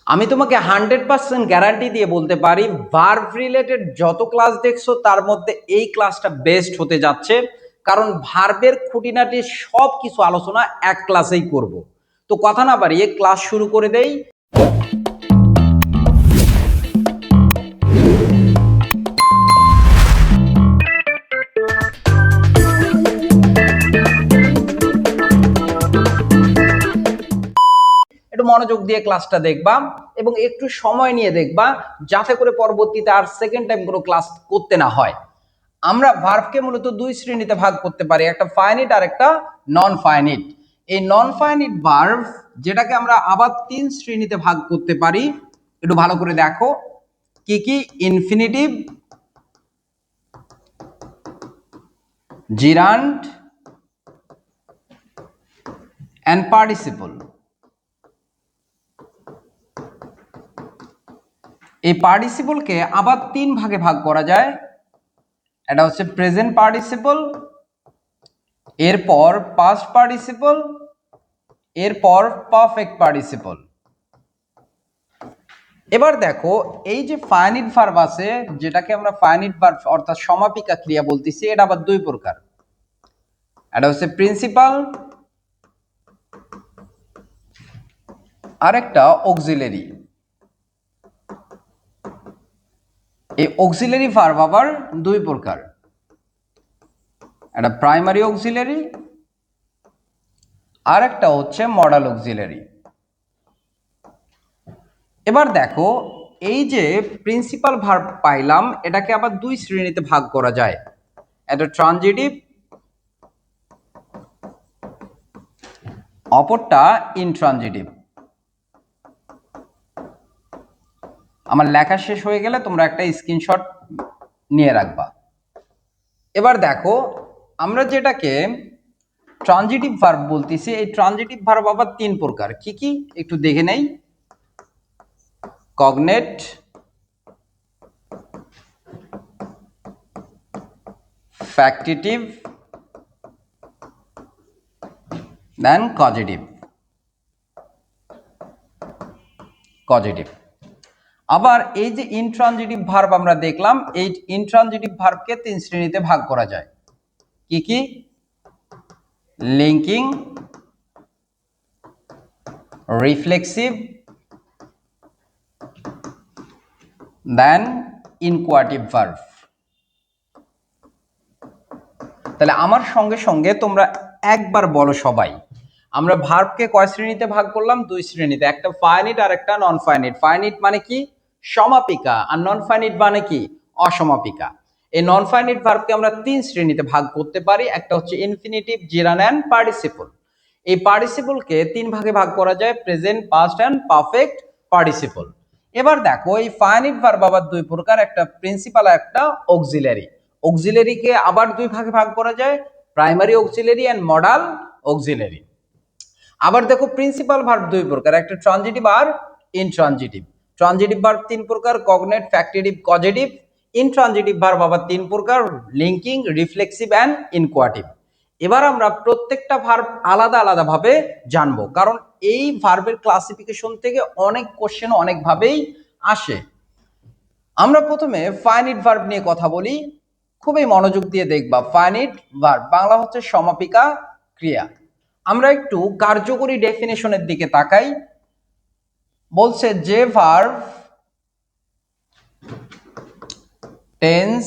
আমি তোমাকে 100% গ্যারান্টি দিয়ে বলতে পারি ভার্ব রিলেটেড যত ক্লাস দেখছো তার মধ্যে এই ক্লাসটা বেস্ট হতে যাচ্ছে, কারণ ভার্বের খুঁটিনাটি সব কিছু আলোচনা এক ক্লাসেই করব। তো কথা না বাড়িয়ে ক্লাস শুরু করে দেই। একটু মনোযোগ দিয়ে ক্লাসটা দেখবা এবং একটু সময় নিয়ে দেখবা, যাতে করে পরবর্তীতে আর সেকেন্ড টাইম কোনো ক্লাস করতে না হয়। আমরা ভার্বকে মূলত দুই শ্রেণীতে ভাগ করতে পারি, একটা ফাইনিট আর একটা নন ফাইনিট। এই নন ফাইনিট ভার্ব যেটাকে আমরা আবার তিন শ্রেণীতে ভাগ করতে পারি। একটু ভালো করে দেখো কি কি: ইনফিনিটিভ, জিরান্ড এন্ড পার্টিসিপল। এই পার্টিসিপলকে আবার তিন ভাগে ভাগ করা যায়। এটা হচ্ছে প্রেজেন্ট পার্টিসিপল, এরপর পাস্ট পার্টিসিপল, এরপর পারফেক্ট পার্টিসিপল। এবার দেখো এই যে ফাইনিট ভার্ব আছে, যেটাকে আমরা ফাইনিট ভার্ব অর্থাৎ সমাপিকা ক্রিয়া বলতেছি, এটা আবার দুই প্রকার। এটা হচ্ছে প্রিন্সিপাল, আর একটা অক্সিলারি। এই অক্সিলারি ভার্ব আবার দুই প্রকার, একটা প্রাইমারি অক্সিলারি আর একটা হচ্ছে মডাল অক্সিলারি। এবার দেখো এই যে প্রিন্সিপাল ভার্ব পাইলাম, এটাকে আবার দুই শ্রেণীতে ভাগ করা যায়, একটা ট্রানজিটিভ, অপরটা ইনট্রানজিটিভ। আমার লেখা শেষ হয়ে গেলে তোমরা একটা স্ক্রিনশট নিয়ে রাখবা। এবার দেখো আমরা যেটাকে ট্রানজিটিভ ভার্ব বলতেছি, এই ট্রানজিটিভ ভার্ব আবার তিন প্রকার। কি কি একটু দেখে নেই: কগনেট, ফ্যাক্টিটিভ, দেন কজেটিভ। আবার এই যে ইনট্রানজিটিভ ভার্ব আমরা দেখলাম, এই ইনট্রানজিটিভ ভার্বকে তিন শ্রেণীতে ভাগ করা যায়। কি কি? লিঙ্কিং, রিফ্লেক্সিভ, দেন ইনকোয়াটিভ ভার্ব। তাহলে আমার সঙ্গে সঙ্গে তোমরা একবার বলো সবাই, আমরা ভার্বকে কয় শ্রেণীতে ভাগ করলাম? দুই শ্রেণীতে, একটা ফাইনিট আর একটা নন ফাইনিট। ফাইনিট মানে কি? সমাপিকা। আর নন ফাইনিট মানে কি? অসমাপিকা। এই নন ফাইনিট ভার্বকে আমরা তিন শ্রেণীতে ভাগ করতে পারি, একটা হচ্ছে ইনফিনিটিভ, জিরান এন্ড পার্টিসিপল। এই পার্টিসিপলকে তিন ভাগে ভাগ করা যায়, present, past and perfect participle. এবার দেখো এই ফাইনিট ভার্ব আবার দুই প্রকার, একটা প্রিন্সিপাল আর একটা অক্সিলারি। অক্সিলারিকে আবার দুই ভাগে ভাগ করা যায়, primary auxiliary and modal auxiliary. আবার দেখো প্রিন্সিপাল ভার্ব দুই প্রকার, একটা ট্রানজিটিভ আর ইনট্রানজিটিভ। ট্রানজিটিভ ভার্ব তিন প্রকার, cognate, factitive, causative. Intransitive verb আবার তিন প্রকার, লিঙ্কিং, রিফ্লেক্সিভ এন্ড ইনকোয়াটিভ। এবার আমরা প্রত্যেকটা ভার্ব আলাদা আলাদা ভাবে জানবো, কারণ এই ভার্বের ক্লাসিফিকেশন থেকে অনেক কোশ্চেন অনেক ভাবেই আসে। আমরা প্রথমে ফাইনিট ভার্ব নিয়ে কথা বলি, খুবই মনোযোগ দিয়ে দেখবা। ফাইনিট ভার্ব বাংলা হচ্ছে সমাপিকা ক্রিয়া। আমরা একটু কার্যকরী ডেফিনেশনের দিকে তাকাই। বলছে যে ভার্ব টেন্স,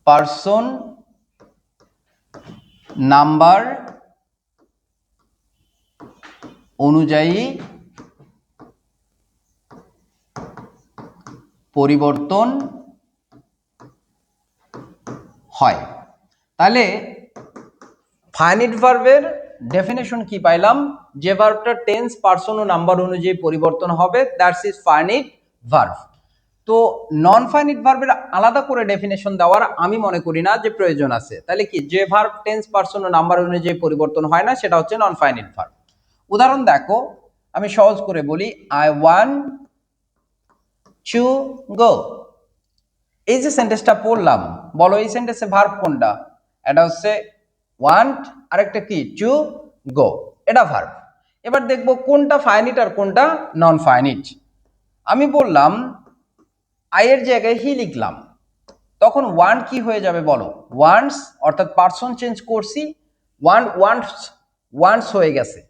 পারসন, নাম্বার অনুযায়ী পরিবর্তন হয়। তাহলে ফাইনিট ভার্বের ডেফিনেশন কি পাইলাম? যে ভার্বটা টেন্স, পারসন ও নাম্বার অনুযায়ী পরিবর্তন হবে, দ্যাটস ইজ ফাইনিট ভার্ব। তো নন ফাইনিট ভার্বের আলাদা করে ডেফিনেশন দেওয়ার আমি মনে করি না যে প্রয়োজন আছে। তাহলে কি, যে ভার্ব টেন্স, পারসন ও নাম্বার অনুযায়ী পরিবর্তন হয় না, সেটা হচ্ছে নন ফাইনিট ভার্ব। উদাহরণ দেখো, আমি সহজ করে বলি, আই ওয়ান্ট টু গো। এই যে সেন্টেন্সটা পড়লাম, বলো এই সেন্টেন্সে ভার্ব কোনটা? এটা হচ্ছে ওয়ান্ট, আরেকটা কি? To go. এটা ভার্ব। এবার দেখব কোনটা ফাইনিট আর কোনটা নন ফাইনিট। আমি বললাম আই এর জায়গায় হি লিখলাম, তখন ওয়ান কি হয়ে যাবে বলো? ওয়ান্স, অর্থাৎ পার্সন চেঞ্জ করছি, ওয়ান ওয়ান্স ওয়ান্স হয়ে গেছে,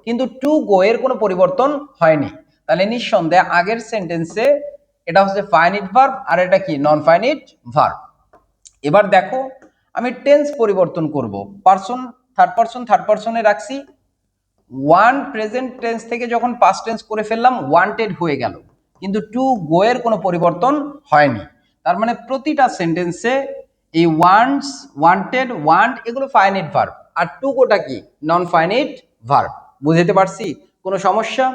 কিন্তু টু গো এর কোনো পরিবর্তন হয়নি। তাহলে নিঃসন্দেহে আগের সেন্টেন্সে এটা হচ্ছে ফাইনিট ভার্ব আর এটা কি নন ফাইনিট ভার্ব। এবার দেখো আমি টেন্স পরিবর্তন করব, থার্ড পারসনে রাখছি, ওয়ান প্রেজেন্ট টেন্স থেকে যখন পাস্ট টেন্স করে ফেললাম ওয়ান্টেড হয়ে গেল, কিন্তু টু গো এর কোনো পরিবর্তন হয়নি। তার মানে প্রতিটা সেন্টেন্সে এই ওয়ান্টস, ওয়ান্টেড, ওয়ান্ট এগুলো ফাইনিট ভার্ব, আর টু গোটা কি নন ফাইনিট ভার্ব। বুঝতে পারছি? কোনো সমস্যা?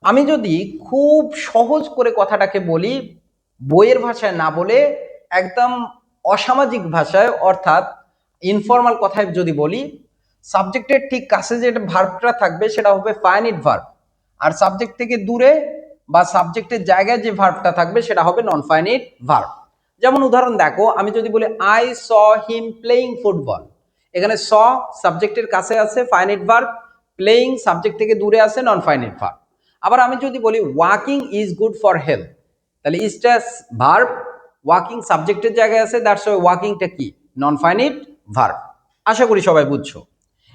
আমি যদি খুব সহজ করে কথাটাকে বলি, বইয়ের ভাষায় না বলে একদম অসামাজিক ভাষায় অর্থাৎ ইনফর্মাল কথায় যদি বলি, সাবজেক্টের ঠিক কাছে যে ভার্বটা থাকবে সেটা হবে ফাইনিট ভার্ব, আর সাবজেক্ট থেকে দূরে বা সাবজেক্টের জায়গায় যে ভার্বটা থাকবে সেটা হবে নন ফাইনিট ভার্ব। যেমন উদাহরণ দেখো, আমি যদি বলি I saw him playing football, এখানে স সাবজেক্টের কাছে আছে ফাইনিট ভার্ব, প্লেইং সাবজেক্ট থেকে দূরে আছে নন ফাইনিট ভার্ব। আবার আমি যদি বলি walking is good for health, তাহলে ইজটা ভার্ব, ওয়াকিং সাবজেক্টের জায়গায় আছে, দ্যাটস ওয়াই ওয়াকিংটা কি নন ফাইনিট ভার্ব। আশা করি সবাই বুঝছো।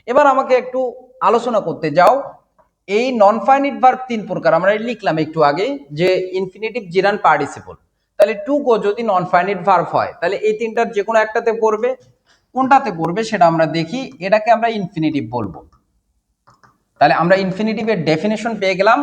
এবার আমাকে একটু আলোচনা করতে যাও, এই নন ফাইনিট ভার্ব তিন প্রকার আমরা লিখলাম একটু আগে, যে ইনফিনিটিভ, জিরান, পার্টিসিপল। তাহলে টু গো যদি নন ফাইনিট ভার্ব হয় তাহলে এই তিনটার যে কোনো একটাতে পড়বে, কোনটাতে পড়বে সেটা আমরা দেখি, এটাকে আমরা ইনফিনিটিভ বলবো। তাহলে আমরা ইনফিনিটিভের ডেফিনেশন পেয়ে গেলাম।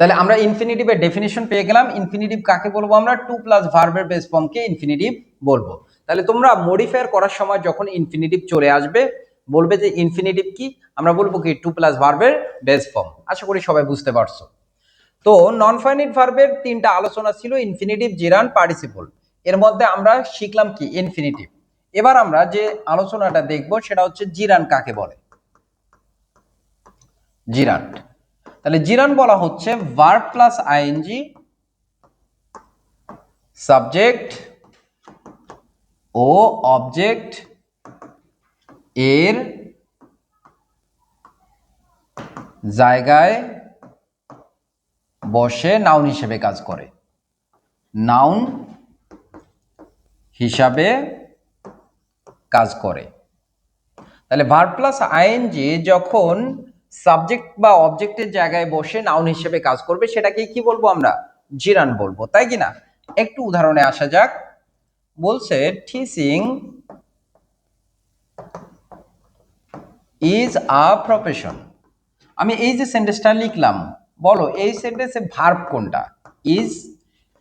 তাহলে আমরা ইনফিনিটিভের ডেফিনেশন পেয়ে গেলাম। ইনফিনিটিভ কাকে বলবো? আমরা টু প্লাস ভার্বের বেস ফর্মকে ইনফিনিটিভ বলবো। তাহলে তোমরা মডিফায়ার করার সময় যখন ইনফিনিটিভ চলে আসবে বলবে যে ইনফিনিটিভ কি, আমরা বলবো কি টু প্লাস ভার্বের বেস ফর্ম। আশা করি সবাই বুঝতে পারছো। তো নন ফাইনিট ভার্বের তিনটা আলোচনা ছিল, ইনফিনিটিভ, জিরান, পার্টিসিপল। এর মধ্যে আমরা শিখলাম কি ইনফিনিটিভ। এবার আমরা যে আলোচনাটা দেখব সেটা হচ্ছে জিরান কাকে বলে। জিরান, তাহলে জিরান বলা হচ্ছে ভার্ব প্লাস আইএনজি, সাবজেক্ট ও অবজেক্ট এর জায়গায় বসে নাউন হিসেবে কাজ করে। নাউন হিসাবে কাজ করে। তাহলে ভার্ব প্লাস আইএনজি যখন সাবজেক্ট বা অবজেক্টের জায়গায় বসে নাউন হিসেবে কাজ করবে সেটাকে কি বলবো? আমরা জিরান বলবো, তাই কি না? একটু উদাহরণে আসা যাক। বলছে টিচিং ইজ আ প্রফেশন। আমি এই যে সেন্টেন্সটা লিখলাম, বলো এই সেন্টেন্সে ভার্ব কোনটা? ইজ।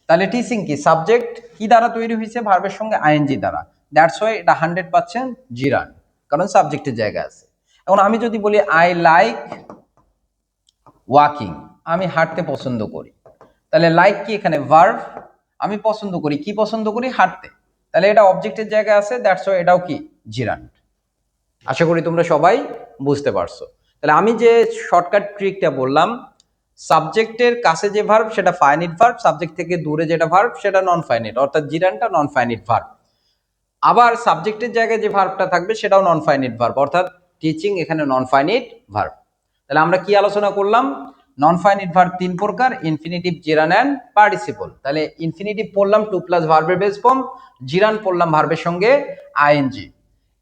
তাহলে টিচিং কি সাবজেক্ট কি দ্বারা তৈরি হয়েছে? ভার্বের সঙ্গে আইএনজি দ্বারা, দ্যাটস ওয়াই এটা 100% জিরান, কারণ সাবজেক্টের জায়গা আছে। এখন আমি যদি বলি আই লাইক ওয়াকিং, আমি হাঁটতে পছন্দ করি, তাহলে লাইক কি এখানে ভার্ব, আমি পছন্দ করি, কি পছন্দ করি? হাঁটতে, তাহলে এটা অবজেক্টের জায়গায় আছে, দ্যাটস ওয়াই এটাও কি জিরান। আশা করি তোমরা সবাই বুঝতে পারছো। তাহলে আমি যে শর্টকাট ট্রিকটা বললাম, সাবজেক্টের কাছে যে ভার্ব সেটা ফাইনিট ভার্ব, সাবজেক্ট থেকে দূরে যেটা ভার্ব সেটা নন ফাইনিট, অর্থাৎ জিরানটা নন ফাইনিট ভার্ব। আবার সাবজেক্টের জায়গায় যে ভার্বটা থাকবে সেটাও নন ফাইনিট ভার্ব, অর্থাৎ টিচিং এখানে নন ফাইনিট ভার্ব। তাহলে আমরা কি আলোচনা করলাম? নন ফাইনিট ভার্ব তিন প্রকার, ইনফিনিটিভ, জিরান এন্ড পার্টিসিপল। তাহলে ইনফিনিটিভ পড়লাম টু প্লাস ভার্বের বেস ফর্ম, জিরান পড়লাম ভার্বের সঙ্গে আইএনজি।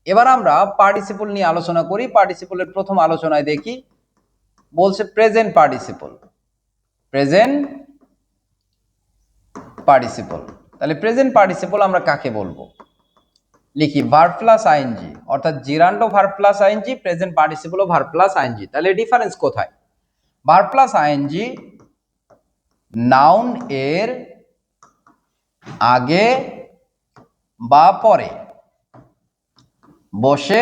এবার আমরা পার্টিসিপল নিয়ে আলোচনা করি। পার্টিসিপলের প্রথম আলোচনায় দেখি, বলছে প্রেজেন্ট পার্টিসিপল। প্রেজেন্ট পার্টিসিপল, তাহলে প্রেজেন্ট পার্টিসিপল আমরা কাকে বলবো? লিখি ভার্ব প্লাস আইএনজি, অর্থাৎ জিরান্ডও ভার্ব প্লাস আইএনজি, প্রেজেন্ট পার্টিসিপলও ভার্ব প্লাস আইএনজি। তাহলে ডিফারেন্স কোথায়? ভার্ব প্লাস আইএনজি নাউন এর আগে বা পরে বসে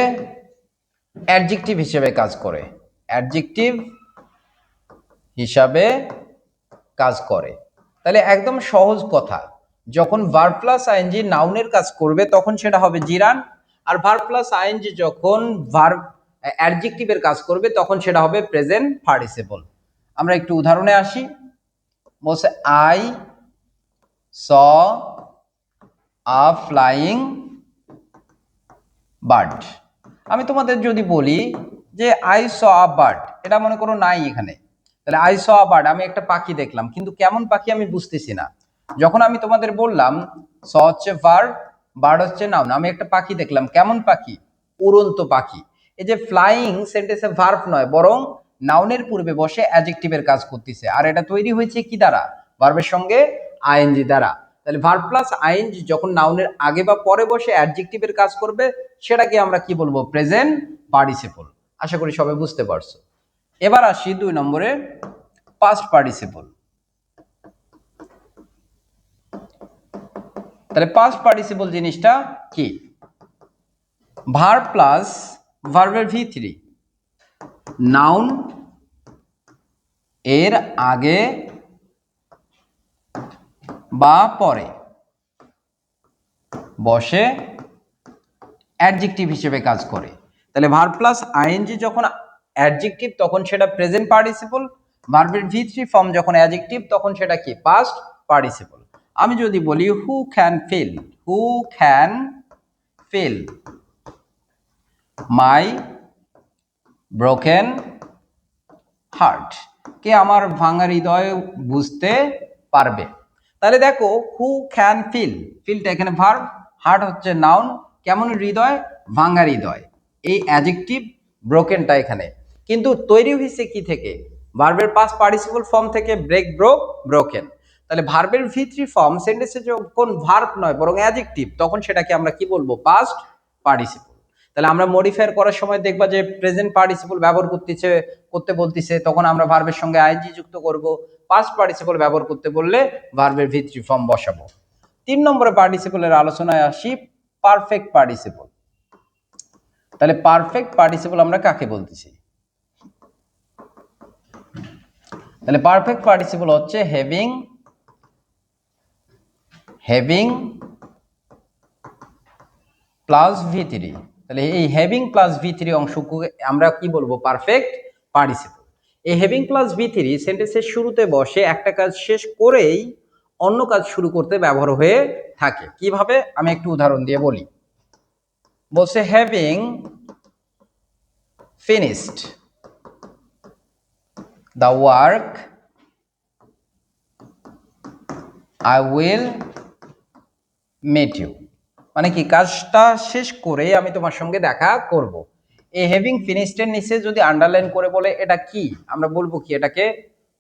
অ্যাডজেক্টিভ হিসেবে কাজ করে, অ্যাডজেক্টিভ হিসাবে কাজ করে। তাহলে একদম সহজ কথা, যখন ভার্ব প্লাস আইএনজি নাউনের কাজ করবে তখন সেটা হবে জিরান, আর ভার্ব প্লাস আইএনজি যখন ভার্ব অ্যাডজেক্টিভের কাজ করবে তখন সেটা হবে প্রেজেন্ট পার্টিসিপল। আমরা একটু উদাহরণে আসি। বলছে I saw a flying bird. আমি তোমাদের যদি বলি যে আই স আ বার্ড, এটা মনে করো নাই এখানে, তাহলে আই স আ বার্ড, আমি একটা পাখি দেখলাম, কিন্তু কেমন পাখি আমি বুঝতেছি না। যখন আমি তোমাদের বললাম স হচ্ছে ভার্ব, বার্ড হচ্ছে নাউন, আমি একটা পাখি দেখলাম, কেমন পাখি? উড়ন্ত পাখি। এই যে ফ্লাইং সেন্টেন্সে ভার্ব নয়, বরং নাউনের পূর্বে বসে অ্যাডজেক্টিভের কাজ করতেছে, আর এটা তৈরি হয়েছে কি দ্বারা? ভার্বের সঙ্গে আইএনজি দ্বারা। তাহলে ভার্ব প্লাস আইএনজি যখন নাউনের আগে বা পরে বসে অ্যাডজেক্টিভের কাজ করবে, সেটাকে আমরা কি বলবো? Present participle. আশা করি সবাই বুঝতে পারছো। এবার আসি 2 নম্বরে, পাস্ট পার্টিসিপল। তাহলে পাস্ট পার্টিসিপল জিনিসটা কি? ভার্ব প্লাস ভার্বের ভি3, নাউন এর আগে বা পরে বসে অ্যাডজেক্টিভ হিসেবে কাজ করে। তাহলে ভার্ব প্লাস আইএনজি যখন অ্যাডজেক্টিভ তখন সেটা প্রেজেন্ট পার্টিসিপল, ভার্বের ভি3 ফর্ম যখন অ্যাডজেক্টিভ তখন সেটা কি? Past participle. আমি যদি বলি who can feel, who can feel my broken heart, কে আমার ভাঙা হৃদয় বুঝতে পারবে? তাহলে দেখো হু ক্যান ফিল, ফিলটা এখানে ভার্ব, হার্ট হচ্ছে নাউন, কেমন হৃদয়? ভাঙা হৃদয়, এই অ্যাডজেক্টিভ ব্রোকেনটা এখানে কিন্তু তৈরি হয়েছে কি থেকে? ভার্বের পাস্ট পার্টিসিপল ফর্ম থেকে, ব্রেক, ব্রোক, ব্রোকেন। তাহলে ভার্বের ভি3 ফর্ম সেন্টেন্সে যখন ভার্ব নয় বরং অ্যাডজেক্টিভ, তখন সেটাকে আমরা কি বলবো? Past participle. তাহলে আমরা মডিফায়ার করার সময় দেখবা যে প্রেজেন্ট পার্টিসিপল ব্যবহার করতে বলতেছে, তখন আমরা ভার্বের সঙ্গে আইএনজি যুক্ত করব। পাস্ট পার্টিসিপল ব্যবহার করতে বললে ভার্বের ভি3 ফর্ম বসাবো। 3 নম্বরে পার্টিসিপলের আলোচনায় আসি, পারফেক্ট পার্টিসিপল। তাহলে পারফেক্ট পার্টিসিপল আমরা কাকে বলতেছি? তাহলে পারফেক্ট পার্টিসিপল হচ্ছে হ্যাভিং প্লাস ভি3। তাহলে এই হ্যাভিং প্লাস ভি3 অংশকে আমরা কি বলবো? Perfect participle. এই হ্যাভিং প্লাস ভি3 সেন্টেন্সের শুরুতে বসে একটা কাজ শেষ করেই অন্য কাজ শুরু করতে ব্যবহার হয়ে থাকে। কিভাবে? আমি একটু উদাহরণ দিয়ে বলি। বলছে having finished the work I will met you, মানে কি? কাজটা শেষ করে আমি তোমার সঙ্গে দেখা করব। এই হ্যাভিং ফিনিশডের নিচে যদি আন্ডারলাইন করে বলে এটা কি, আমরা বলবো কি? এটাকে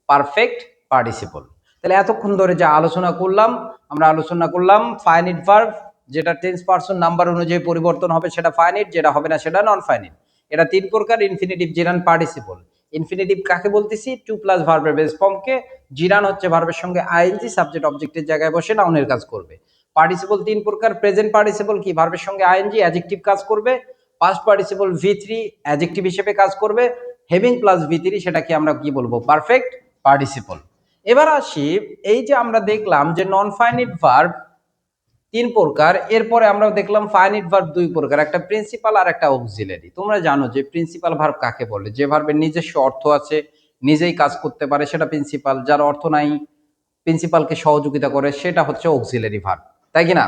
পারফেক্ট পার্টিসিপল। তাহলে এতক্ষণ ধরে যা আলোচনা করলাম, আমরা আলোচনা করলাম ফাইনিট ভার্ব, যেটা টেন্স পারসন নাম্বার অনুযায়ী পরিবর্তন হবে সেটা ফাইনিট, যেটা হবে না সেটা নন ফাইনিট। এটা 3 প্রকার: ইনফিনিটিভ, জিরান, পার্টিসিপল। ইনফিনিটিভ কাকে বলতেছি? টু প্লাস ভার্বের বেস ফর্মকে। জিরান হচ্ছে ভার্বের সঙ্গে আইএনজি, সাবজেক্ট অবজেক্টের জায়গায় বসে নাউনের কাজ করবে। পার্টিসিপল 3 প্রকার: প্রেজেন্ট পার্টিসিপল কি? ভার্বের সঙ্গে আইএনজি, অ্যাডজেক্টিভ কাজ করবে। পাস্ট পার্টিসিপল ভি3, অ্যাডজেক্টিভ হিসেবে কাজ করবে। হ্যাভিং প্লাস ভি3 সেটাকে আমরা কি বলবো? Perfect participle. এবার আসি, এই যে আমরা দেখলাম যে নন ফাইনিট ভার্ব 3 প্রকার, এরপরে আমরা দেখলাম ফাইনিট ভার্ব 2 প্রকার, একটা প্রিন্সিপাল আর একটা অক্সিলারি। তোমরা জানো যে প্রিন্সিপাল ভার্ব কাকে বলে? যে ভার্বের নিজস্ব অর্থ আছে, নিজেই কাজ করতে পারে, সেটা প্রিন্সিপাল। যার অর্থ নাই, প্রিন্সিপালকে সহযোগিতা করে, সেটা হচ্ছে অক্সিলারি ভার্ব, তাই কি না?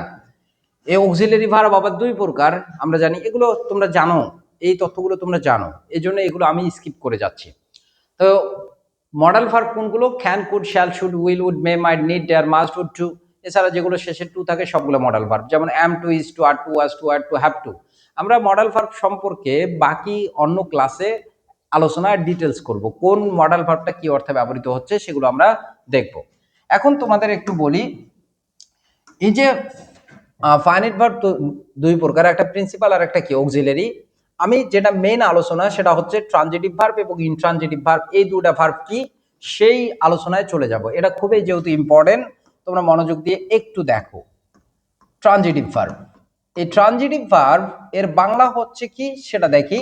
এই অক্সিলারি ভার্ব আবার 2 প্রকার, আমরা জানি। এগুলো তোমরা জানো, এই তথ্যগুলো তোমরা জানো, এই জন্য এগুলো আমি স্কিপ করে যাচ্ছি। তো মডেল ভার্ব কোনগুলো? Can, could, shall, should, will, would, may, might, need, dare, must, ought, to. এছাড়া যেগুলো শেষে টু থাকে সবগুলো মডেল ভার্ব, যেমন am, to, is to, are to, was to, are to, have to. আমরা মডেল ভার্ব সম্পর্কে বাকি অন্য ক্লাসে আলোচনায় ডিটেলস করব, কোন মডেল ভার্বটা কি অর্থে ব্যবহৃত হচ্ছে সেগুলো আমরা দেখব। এখন তোমাদের একটু বলি, এই যে ফাইনাইট ভার্ব তো 2 প্রকার, একটা প্রিন্সিপাল আর একটা কি? অক্সিলারি। আমি যেটা মেইন আলোচনা সেটা হচ্ছে ট্রানজিটিভ ভার্ব এবং ইনট্রানজিটিভ ভার্ব, এই দুটা ভার্ব কি সেই আলোচনায় চলে যাব। এটা খুবই যেহেতু ইম্পর্টেন্ট, তোমরা মনোযোগ দিয়ে একটু দেখো। ট্রানজিটিভ ভার্ব, এই ট্রানজিটিভ ভার্ব এর বাংলা হচ্ছে কি সেটা দেখি,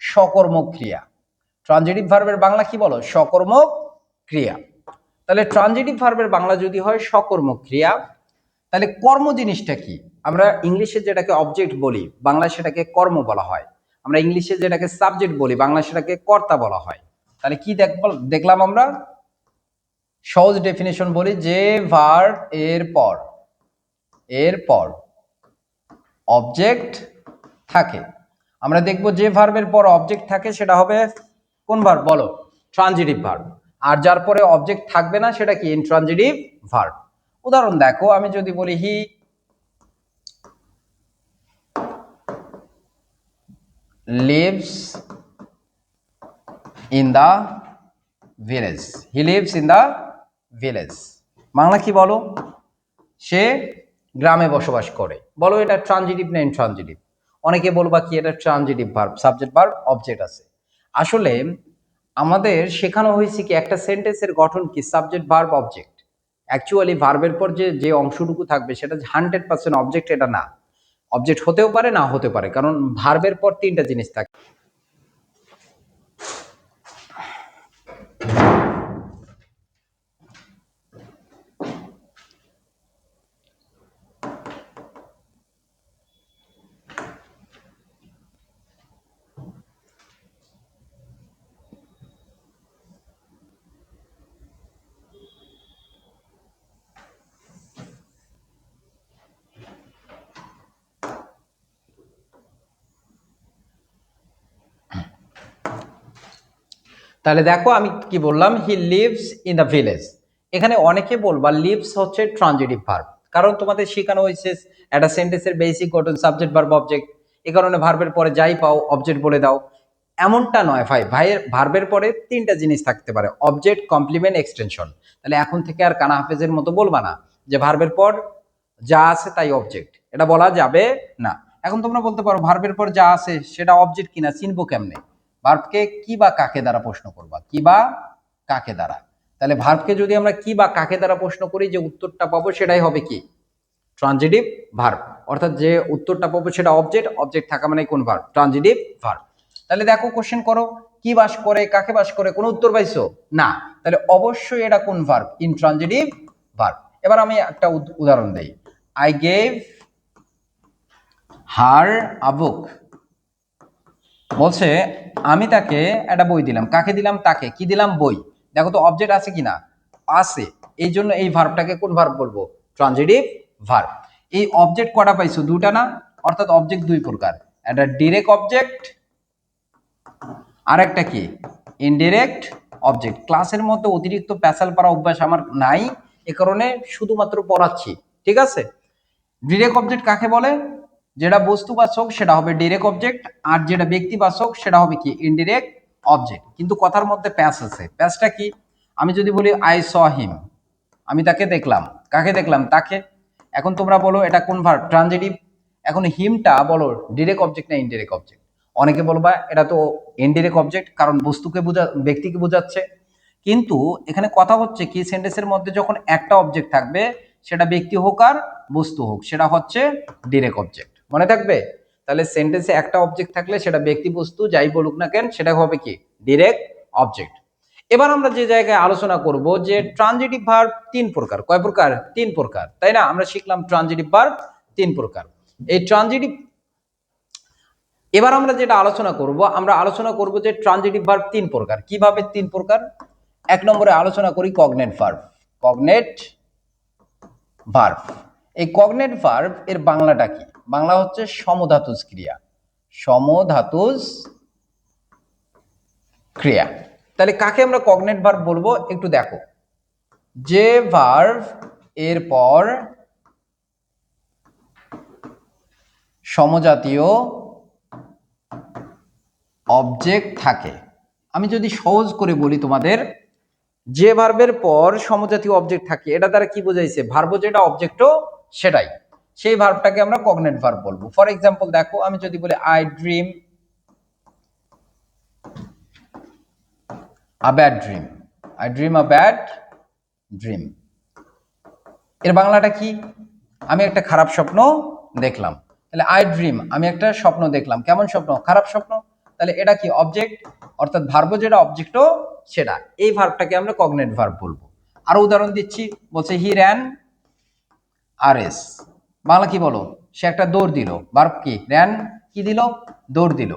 সকর্মক ক্রিয়া। ট্রানজিটিভ ভার্বের বাংলা কি বলো? সকর্মক ক্রিয়া। তাহলে ট্রানজিটিভ ভার্বের বাংলা যদি হয় সকর্মক ক্রিয়া, তাহলে কর্ম জিনিসটা কি? আমরা ইংলিশে যেটাকে অবজেক্ট বলি, বাংলায় সেটাকে কর্ম বলা হয়। আমরা ইংলিশে যেটাকে সাবজেক্ট বলি, বাংলায় সেটাকে কর্তা বলা হয়। তাহলে কি দেখলাম আমরা? সহজ ডেফিনেশন বলি, যে ভার্ব এর পর অবজেক্ট থাকে। আমরা দেখব যে ভার্বের পর অবজেক্ট থাকে সেটা হবে কোন ভার্ব বলো? Transitive verb. আর যার পরে অবজেক্ট থাকবে না সেটা কি? Intransitive verb. উদাহরণ দেখো, আমি যদি বলি he lives in the village, he lives in the village, Bangla কি বলো? সে গ্রামে বসবাস করে। বলো এটা ট্রানজিটিভ না ইনট্রানজিটিভ? অনেকে বলবা কি এটা transitive verb, subject verb object আছে। আসলে আমাদের শেখানো হয়েছে কি একটা সেন্টেন্সের গঠন কি সাবজেক্ট ভার্ব অবজেক্ট। অ্যাকচুয়ালি ভার্বের পর যে অংশটুকু থাকবে সেটা 100% অবজেক্ট এটা না। অবজেক্ট হতেও পারে না হতে পারে, কারণ ভার্বের পর তিনটা জিনিস থাকে। তাহলে দেখো আমি কি বললাম, হি লিভস ইন দ্য ভিলেজ। এখানে অনেকে বলবা লিভস হচ্ছে ট্রানজিটিভ ভার্ব, কারণ তোমাদের শেখানো হয়েছে একটা সেন্টেন্সের বেসিক গঠন সাবজেক্ট ভার্ব অবজেক্ট। এই কারণে ভার্বের পরে যাই পাও অবজেক্ট বলে দাও। এমনটা নয় ভাই, ভার্বের পরে তিনটা জিনিস থাকতে পারে, অবজেক্ট, কমপ্লিমেন্ট, এক্সটেনশন। তাহলে এখন থেকে আর কানা হাফেজের মতো বলবা না যে ভার্বের পর যা আছে তাই অবজেক্ট, এটা বলা যাবে না। এখন তোমরা বলতে পারো ভার্বের পর যা আছে সেটা অবজেক্ট কিনা চিনবো কেমনে? ভার্বকে কি বা কাকে দ্বারা প্রশ্ন করবা, কি বা কাকে দ্বারা। তাহলে ভার্বকে যদি আমরা কি বা কাকে দ্বারা প্রশ্ন করি, যে উত্তরটা পাবো সেটাই হবে কি? Transitive verb. অর্থাৎ যে উত্তরটা পাবো সেটা অবজেক্ট, অবজেক্ট থাকা মানে কোন ভার্ব? Transitive verb. তাহলে দেখো কোশ্চেন করো, কি বাস করে, কাকে বাস করে, কোনো উত্তর পাইছো না? তাহলে অবশ্যই এটা কোন ভার্ব? Intransitive verb. এবার আমি একটা উদাহরণ দেই, আই গেভ হার আ বুক। বলছে আমি তাকে একটা বই দিলাম, কাকে দিলাম? তাকে। কি দিলাম? বই। দেখো তো অবজেক্ট আছে কিনা? আছে। এই জন্য এই ভার্বটাকে কোন ভার্ব বলবো? Transitive verb. এই অবজেক্ট কটা পাইছো? দুটা না? অর্থাৎ অবজেক্ট দুই প্রকার, একটা ডিরেক্ট অবজেক্ট আর একটা কি ইনডিরেক্ট অবজেক্ট। ক্লাসের মধ্যে অতিরিক্ত প্যাসাল পারা অভ্যাস আমার নাই, এ কারণে শুধুমাত্র পড়াচ্ছি, ঠিক আছে? ডিরেক্ট অবজেক্ট কাকে বলে? যেটা বস্তুবাচক সেটা হবে ডিরেক্ট অবজেক্ট, আর যেটা ব্যক্তিবাচক সেটা হবে কি? Indirect object. কিন্তু কথার মধ্যে প্যাচ আছে। প্যাচটা কি? আমি যদি বলি আই স হিম, আমি তাকে দেখলাম। কাকে দেখলাম? তাকে। এখন তোমরা বলো এটা কোন ভার্ব? ট্রানজিটিভ। এখন হিমটা বলো ডিরেক্ট অবজেক্ট না ইনডিরেক্ট অবজেক্ট? অনেকে বলবা এটা তো ইনডিরেক্ট অবজেক্ট, কারণ বস্তুকে ব্যক্তিকে বোঝাচ্ছে। কিন্তু এখানে কথা হচ্ছে কি, সেন্টেন্সের মধ্যে যখন একটা অবজেক্ট থাকবে সেটা ব্যক্তি হোক আর বস্তু হোক, সেটা হচ্ছে ডিরেক্ট অবজেক্ট। মনে থাকবে? তাহলে সেন্টেন্সে একটা অবজেক্ট থাকলে সেটা ব্যক্তি বস্তু যাই বলুক না কেন সেটা হবে কি? Direct object. এবার আমরা যে জায়গায় আলোচনা করব যে ট্রানজিটিভ ভার্ব তিন প্রকার। কয় প্রকার? তিন প্রকার, তাই না? আমরা শিখলাম ট্রানজিটিভ ভার্ব তিন প্রকার। এই ট্রানজিটিভ, এবার আমরা যেটা আলোচনা করব, আমরা আলোচনা করব যে ট্রানজিটিভ ভার্ব তিন প্রকার। কিভাবে তিন প্রকার? এক নম্বরে আলোচনা করি কগনেট ভার্ব। কগনেট ভার্ব, এই কগনেট ভার্ব এর বাংলাটা কি? বাংলা হচ্ছে সমধাতুজ ক্রিয়া। সমধাতুজ ক্রিয়া। তাহলে কাকে আমরা কগনেট ভার্ব বলবো একটু দেখো, যে ভার্ব এর পর সমজাতীয় অবজেক্ট থাকে। আমি যদি সহজ করে বলি তোমাদের, যে ভার্বের পর সমজাতীয় অবজেক্ট থাকে এটা দ্বারা কি বোঝাইছে? ভার্ব যেটা অবজেক্টও সেটাই, সেই ভার্বটাকে আমরা কগনেট ভার্ব বলবো। ফর এক্সাম্পল দেখো, আমি যদি বলি I dream a bad dream, I dream a bad dream, এর বাংলাটা কি? আমি একটা খারাপ স্বপ্ন দেখলাম। তাহলে আই ড্রিম, আমি একটা স্বপ্ন দেখলাম। কেমন স্বপ্ন? খারাপ স্বপ্ন। তাহলে এটা কি? অবজেক্ট। অর্থাৎ ভার্ব যেটা অবজেক্টও সেটা, এই ভার্বটাকে আমরা কগনেট ভার্ব বলবো। আরো উদাহরণ দিচ্ছি, বলছে he ran race. Bangla কি বলো? সে একটা দৌড় দিল। ভার্ব কি? র্যান। কি দিল? দৌড় দিল,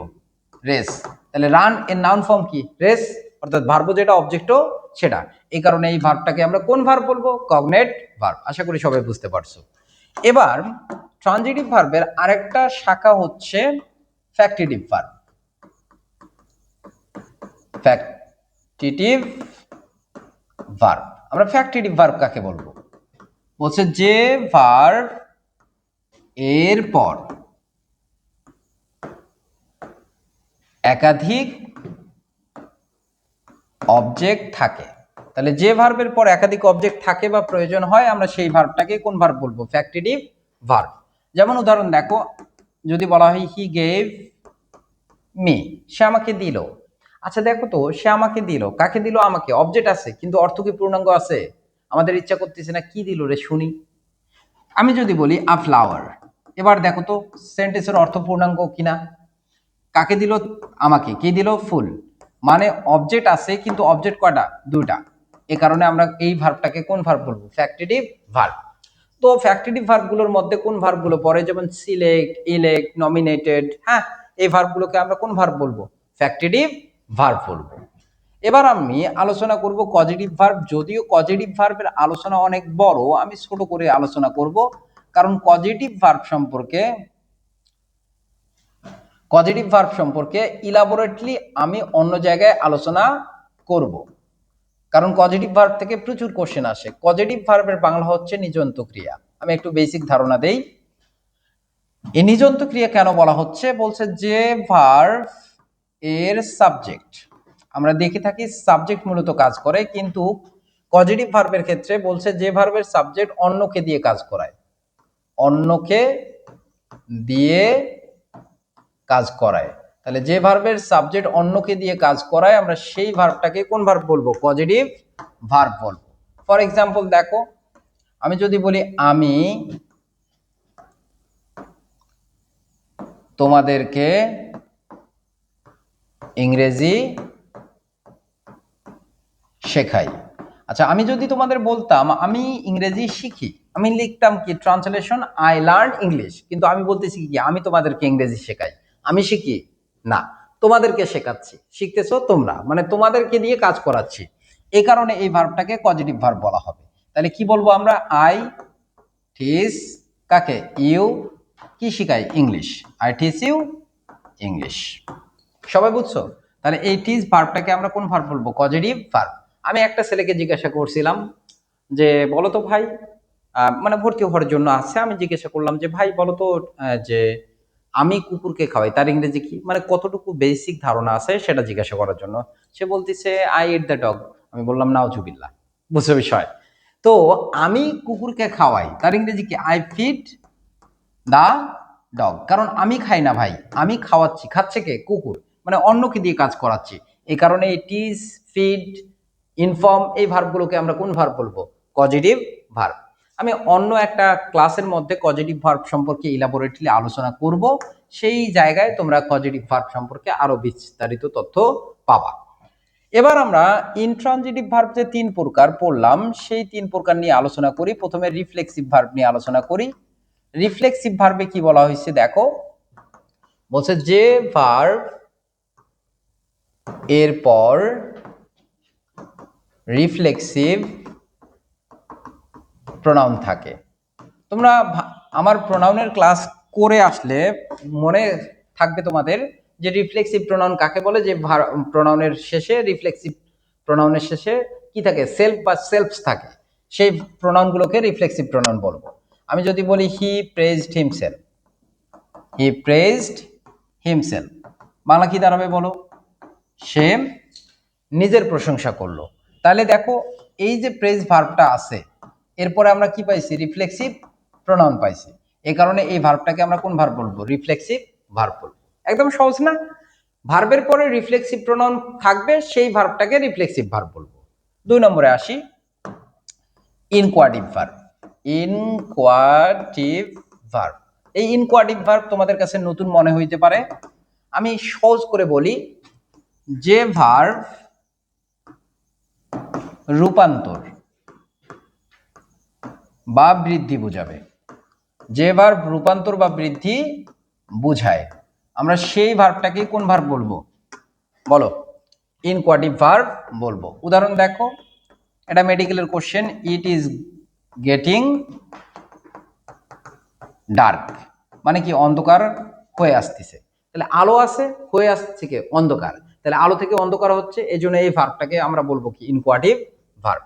রেস। তাহলে রান এর নাউন ফর্ম কি? রেস। অর্থাৎ ভার্ব যেটা অবজেক্টও সেটা, এই কারণে এই ভার্বটাকে আমরা কোন ভার্ব বলবো? Cognate verb. আশা করি সবাই বুঝতে পারছো। এবার ট্রানজিটিভ ভার্বের আরেকটা শাখা হচ্ছে ফ্যাক্টিটিভ ভার্ব। ফ্যাক্টিটিভ ভার্ব, আমরা ফ্যাক্টিটিভ ভার্ব কাকে বলবো? বলছে যে ভার্ব এর পর একাধিক অবজেক্ট থাকে। তাহলে যে ভার্বের পর একাধিক অবজেক্ট থাকে বা প্রয়োজন হয়, আমরা সেই ভার্বটাকে কোন ভার্ব বলবো? Factitive verb. যেমন উদাহরণ দেখো, যদি বলা হয় হি গেভ মি, সে আমাকে দিল। আচ্ছা দেখো তো, সে আমাকে দিল, কাকে দিল? আমাকে। অবজেক্ট আছে কিন্তু অর্থ কি পূর্ণাঙ্গ আছে? আমাদের ইচ্ছা করতেছে না, কি দিল রে শুনি। আমি যদি বলি আ ফ্লাওয়ার, এবার দেখো তো সেন্টেন্সের অর্থ পূর্ণাঙ্গ কিনা। কাকে দিল? আমাকে। কি দিল? ফুল। মানে অবজেক্ট আছে কিন্তু অবজেক্ট কয়টা? দুইটা। এই কারণে আমরা এই ভার্বটাকে কোন ভার্ব বলবো? Factitive verb. তো ফ্যাক্টিটিভ ভার্বগুলোর মধ্যে কোন ভার্বগুলো পড়ে? যেমন সিলেক্ট, ইলেক্ট, নমিনেটেড, হ্যাঁ, এই ভার্বগুলোকে আমরা কোন ভার্ব বলবো? ফ্যাক্টিটিভ ভার্ব বলবো। এবার আমি আলোচনা করব কজেটিভ ভার্ব। যদিও কজেটিভ ভার্বের আলোচনা অনেক বড়, আমি ছোট করে আলোচনা করব, কারণ কজেটিভ ভার্ব সম্পর্কে ইলাবোরেটলি আমি অন্য জায়গায় আলোচনা করব, কারণ কজেটিভ ভার্ব থেকে প্রচুর কোশ্চেন আসে। কজেটিভ ভার্বের বাংলা হচ্ছে নিযন্ত ক্রিয়া। আমি একটু বেসিক ধারণা দেই। এই নিযন্ত ক্রিয়া কেন বলা হচ্ছে? বলছে যে ভার্ব এর সাবজেক্ট, আমরা দেখে থাকি সাবজেক্ট মূলত কাজ করে, কিন্তু পজিটিভ ভার্বের ক্ষেত্রে বলছে যে ভার্বের সাবজেক্ট অন্যকে দিয়ে কাজ করায়, অন্যকে দিয়ে কাজ করায়। তাহলে যে ভার্বের সাবজেক্ট অন্যকে দিয়ে কাজ করায়, আমরা সেই ভার্বটাকে কোন ভার্ব বলবো? পজিটিভ ভার্ব বলবো। ফর এক্সাম্পল দেখো, আমি যদি বলি আমি তোমাদেরকে ইংরেজি শেখাই। আচ্ছা, আমি যদি তোমাদের বলতাম আমি ইংরেজি শিখি, আমি লিখতাম কি ট্রান্সলেশন আই লার্ন ইংলিশ, কিন্তু আমি বলতেছি কি আমি তোমাদেরকে ইংরেজি শেখাই। আমি শিখি না, তোমাদেরকে শেখাচ্ছি, শিখতেছো তোমরা, মানে তোমাদেরকে দিয়ে কাজ করাচ্ছি। এই কারণে এই ভার্বটাকে পজিটিভ ভার্ব বলা হবে। তাহলে কি বলবো আমরা? আই টিচ কাকে? ইউ। কি শিখাই? English. I teach you English. সবাই বুঝছো? তাহলে এই টিচ ভার্বটাকে আমরা কোন ভার্ব বলবো? Positive verb. আমি একটা ছেলেকে জিজ্ঞাসা করছিলাম যে বলো তো ভাই, মানে ভর্তি হওয়ার জন্য আছে, আমি জিজ্ঞাসা করলাম যে ভাই বলো তো, যে আমি কুকুরকে খাওয়াই, তার ইংরেজি কি? মানে কতটুকু বেসিক ধারণা আছে সেটা জিজ্ঞাসা করার জন্য। সে বলতেছে আই ইট দ্য ডগ। আমি বললাম নাউজুবিল্লাহ, বুঝছো বিষয়? তো আমি কুকুরকে খাওয়াই, তার ইংরেজি কি? I feed the dog. কারণ আমি খাই না ভাই, আমি খাওয়াচ্ছি। খাচ্ছে কে? কুকুর। মানে অন্যকে দিয়ে কাজ করাচ্ছি। এই কারণে টিচ, ফিড, ইনফর্ম এই ভার্বগুলোকে আমরা কোন ভার্ব বলবো? Positive verb. আমি অন্য একটা ক্লাসের মধ্যে পজিটিভ ভার্ব সম্পর্কে ইলাবোরেটলি আলোচনা করব, সেই জায়গায় তোমরা পজিটিভ ভার্ব সম্পর্কে আরো বিস্তারিত তথ্য পাবা। এবার আমরা ইনট্রানজিটিভ ভার্ব যে 3 প্রকার পড়লাম, সেই 3 প্রকার নিয়ে আলোচনা করি। প্রথমে রিফ্লেক্সিভ ভার্ব নিয়ে আলোচনা করি। রিফ্লেক্সিভ ভার্বে কি বলা হয়েছে দেখো, বলছে যে ভার্ব এর পর রিফ্লেক্সিভ প্রোনাউন থাকে। তোমরা আমার প্রোনাউনের ক্লাস করে আসলে মনে থাকবে তোমাদের যে রিফ্লেক্সিভ প্রোনাউন কাকে বলে। যে প্রোনাউনের শেষে, রিফ্লেক্সিভ প্রোনাউনের শেষে কি থাকে? সেলফ বা সেলফস থাকে। সেই প্রোনাউনগুলোকে রিফ্লেক্সিভ প্রোনাউন বলবো। আমি যদি বলি হি প্রেজড হিমসেলফ, হি প্রেজড হিমসেলফ, বাংলা কি দাঁড়াবে বলো? সে নিজের প্রশংসা করলো। তাহলে দেখো, এই যে প্রেজ ভার্বটা আছে, এরপরে আমরা কি পাইছি? রিফ্লেক্সিভ প্রোনাউন পাইছি। এই কারণে এই ভার্বটাকে আমরা কোন ভার্ব বলবো? রিফ্লেক্সিভ ভার্ব বলবো। একদম সহজ না? ভার্বের পরে রিফ্লেক্সিভ প্রোনাউন থাকবে, সেই ভার্বটাকে রিফ্লেক্সিভ ভার্ব বলবো। 2 নম্বরে আসি, ইনকোয়াটিভ ভার্ব। ইনকোয়াটিভ ভার্ব, এই ইনকোয়াটিভ ভার্ব তোমাদের কাছে নতুন মনে হইতে পারে। আমি সহজ করে বলি, যে ভার্ব রূপান্তর বা বৃদ্ধি বোঝাবে, যে ভার্ব রূপান্তর বা বৃদ্ধি বোঝায়, আমরা সেই ভার্বটাকে কোন ভার্ব বলবো বলো? ইনকোয়াটিভ ভার্ব বলবো। উদাহরণ দেখো, এটা মেডিকেলের question. It is getting dark, মানে কি? অন্ধকার হয়ে আসতেছে। তাহলে আলো আছে, হয়ে আসছে কি অন্ধকার, তাহলে আলো থেকে অন্ধকার হচ্ছে, এই জন্য এই ভার্বটাকে আমরা বলবো কি ইনকোয়াটিভ ভার্ব।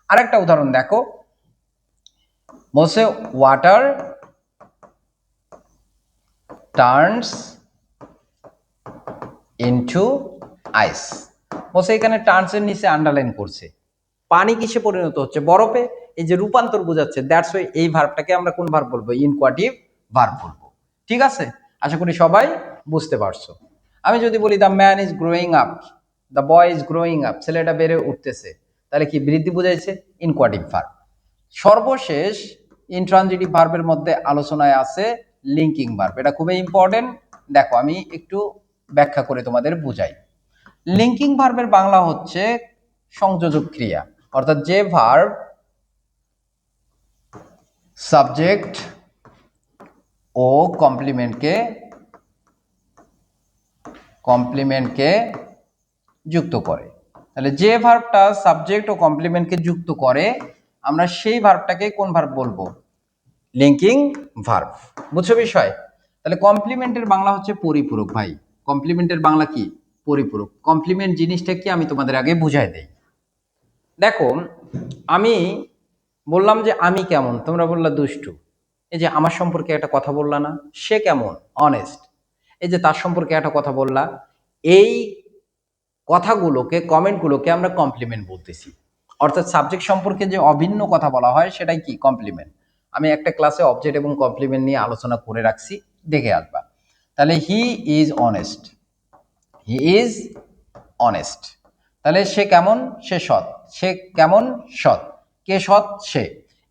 আরেকটা উদাহরণ দেখো, বলছে ওয়াটার টার্নস ইনটু আইস। বলছে এখানে টার্নস এর নিচে আন্ডারলাইন করছে, পানি কিসে পরিণত হচ্ছে, বরফে, এই যে রূপান্তর বোঝাচ্ছে, দ্যাটস ওয়াই এই ভার্বটাকে আমরা কোন ভার্ব বলবো, ইনকোয়াটিভ ভার্ব বলবো। ঠিক আছে, আশা করি সবাই বুঝতে পারছো। আমি যদি বলি the man is growing up, the boy is growing up, ছেলেটা বেড়ে উঠতেছে, তাহলে কি বৃদ্ধি বুঝাইছে, ইনকোয়াটিভ ভার্ব। সর্বশেষ ইনট্রানজিটিভ ভার্বের মধ্যে আলোচনায় আছে লিঙ্কিং ভার্ব, এটা খুবই ইম্পর্টেন্ট। দেখো আমি একটু ব্যাখ্যা করে তোমাদের বুঝাই। লিঙ্কিং ভার্বের বাংলা হচ্ছে সংযোজক ক্রিয়া, অর্থাৎ যে ভার্ব সাবজেক্ট ও কমপ্লিমেন্টকে যুক্ত করে। তাহলে যে ভার্বটা সাবজেক্ট ও কমপ্লিমেন্টকে যুক্ত করে, আমরা সেই ভার্বটাকে কোন ভার্ব বলবো, লিঙ্কিং ভার্ব। বুঝছো বিষয়? তাহলে কমপ্লিমেন্টের বাংলা হচ্ছে পরিপূরক। ভাই কমপ্লিমেন্টের বাংলা কি, পরিপূরক। কমপ্লিমেন্ট জিনিসটা কি আমি তোমাদের আগে বুঝাই দেই। দেখো আমি বললাম যে আমি কেমন, তোমরা বললা দুষ্টু। এই যে আমার সম্পর্কে একটা কথা বললা না, সে কেমন, অনেস্ট। এই যে তার সম্পর্কে একটা কথা বললা, এই কথাগুলোকে, কমেন্টগুলোকে আমরা কমপ্লিমেন্ট বলতেছি। অর্থাৎ সাবজেক্ট সম্পর্কে যে অভিন্ন কথা বলা হয় সেটাই কি, কমপ্লিমেন্ট। আমি একটা ক্লাসে অবজেক্ট এবং কমপ্লিমেন্ট নিয়ে আলোচনা করে রাখছি, দেখে আসবা। তাহলে he is honest, he is honest, তাহলে সে কেমন, সে সৎ, সে কেমন, সৎ, কে সৎ, সে।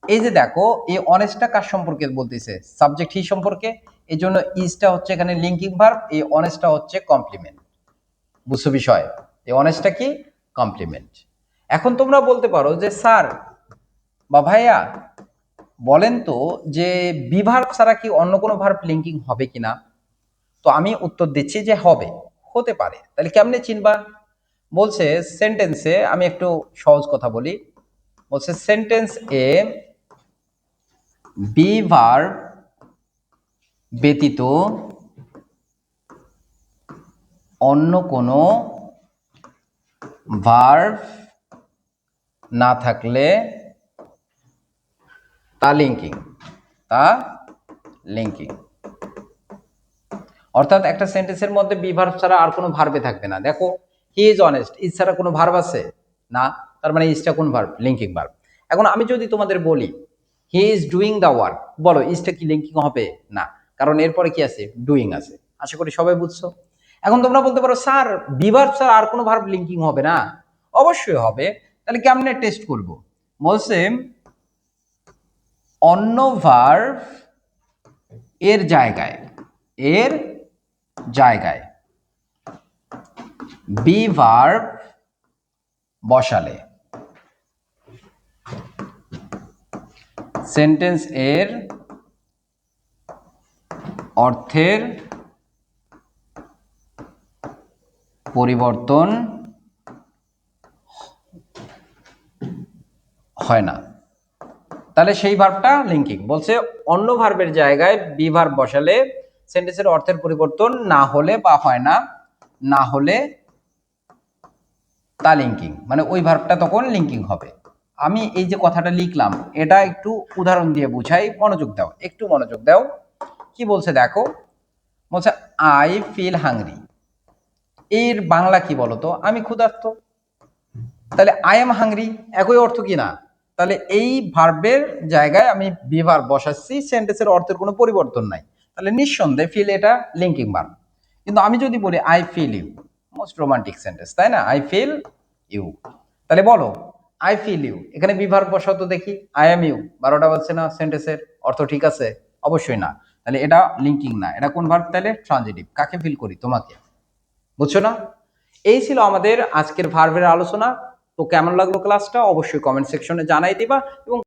এই যে দেখো এই অনেস্টটা কার সম্পর্কে বলতেছে, সাবজেক্ট হি সম্পর্কে, এই জন্য ইজটা হচ্ছে এখানে লিঙ্কিং ভার্ব, এই অনেস্টটা হচ্ছে কমপ্লিমেন্ট। বুঝছো বিষয়? এই অনেস্টটা কি, কমপ্লিমেন্ট। এখন তোমরা বলতে পারো যে স্যার বা ভাইয়া বলেন তো যে বি ভার্ব ছাড়া কি অন্য কোনো ভার্ব লিঙ্কিং হবে কিনা। তো আমি উত্তর দিচ্ছি যে হবে, হতে পারে। তাহলে কেমনে চিনবা, বলছে সেন্টেন্সে, আমি একটু সহজ কথা বলি, বলছে সেন্টেন্স এ বি ভার্ব ব্যতীত অন্য কোনো ভার্ব না থাকলে তা লিঙ্কিং, তা লিঙ্কিং। অর্থাৎ একটা সেন্টেন্সের মধ্যে বি ভার্ব ছাড়া আর কোনো ভার্বে থাকবে না। দেখো হি ইজ অনেস্ট, ইজ ছাড়া কোনো ভার্ব আছে না, তার মানে ইজটা কোন ভার্ব, লিঙ্কিং ভার্ব। এখন আমি যদি তোমাদের বলি he is doing the work, বলো ইজটা কি লিঙ্কিং হবে, না, কারণ এরপরে কি আছে, ডুইং আছে। আশা করি সবাই বুঝছো। এখন তোমরা বলতে পারো স্যার বি ভার্ব ছাড়া আর কোনো ভার্ব লিঙ্কিং হবে না, অবশ্যই হবে। তাহলে কেমনে টেস্ট করব, বলছে অন্য ভার্ব এর জায়গায়, এর জায়গায় বি ভার্ব বসালে সেন্টেন্স এর অর্থের পরিবর্তন হয় না। তাহলে সেই ভার্বটা লিঙ্কিং। বলছে অন্য ভার্বের জায়গায় বি ভার্ব বসালে সেন্টেন্সের অর্থের পরিবর্তন না হলে বা হয় না, না হলে তা লিঙ্কিং, মানে ওই ভার্বটা তখন লিঙ্কিং হবে। আমি এই যে কথাটা লিখলাম এটা একটু উদাহরণ দিয়ে বুঝাই, মনোযোগ দাও, একটু মনোযোগ দাও। কি বলছে দেখো, বলছে আই ফিল হাংরি, এর বাংলা কি বলতো, আমি ক্ষুধার্ত। তাহলে আই এম হাংরি একই অর্থ কি না, তাহলে এই ভার্বের জায়গায় আমি বি ভার্ব বসাচ্ছি, সেন্টেন্সের অর্থের কোনো পরিবর্তন নাই, তাহলে নিঃসন্দেহে ফিল এটা লিঙ্কিং ভার্ব। কিন্তু আমি যদি বলি I feel you, most romantic sentence তাই না, আই ফিল ইউ, তাহলে বলো আই ফিল ইউ, এখানে বি ভার্ব বসাও তো দেখি, আই এম ইউ, 12টা বাজছে না, সেন্টেন্সের অর্থ ঠিক আছে, অবশ্যই না, তাহলে এটা লিঙ্কিং না, এটা কোন ভার্ব, তাহলে ট্রানজিটিভ। কাকে ফিল করি, তোমাকে। বুঝছো না? এই ছিল আমাদের আজকের ভার্বের আলোচনা। তো কেমন লাগলো ক্লাসটা অবশ্যই কমেন্ট সেকশনে জানাই দিবা এবং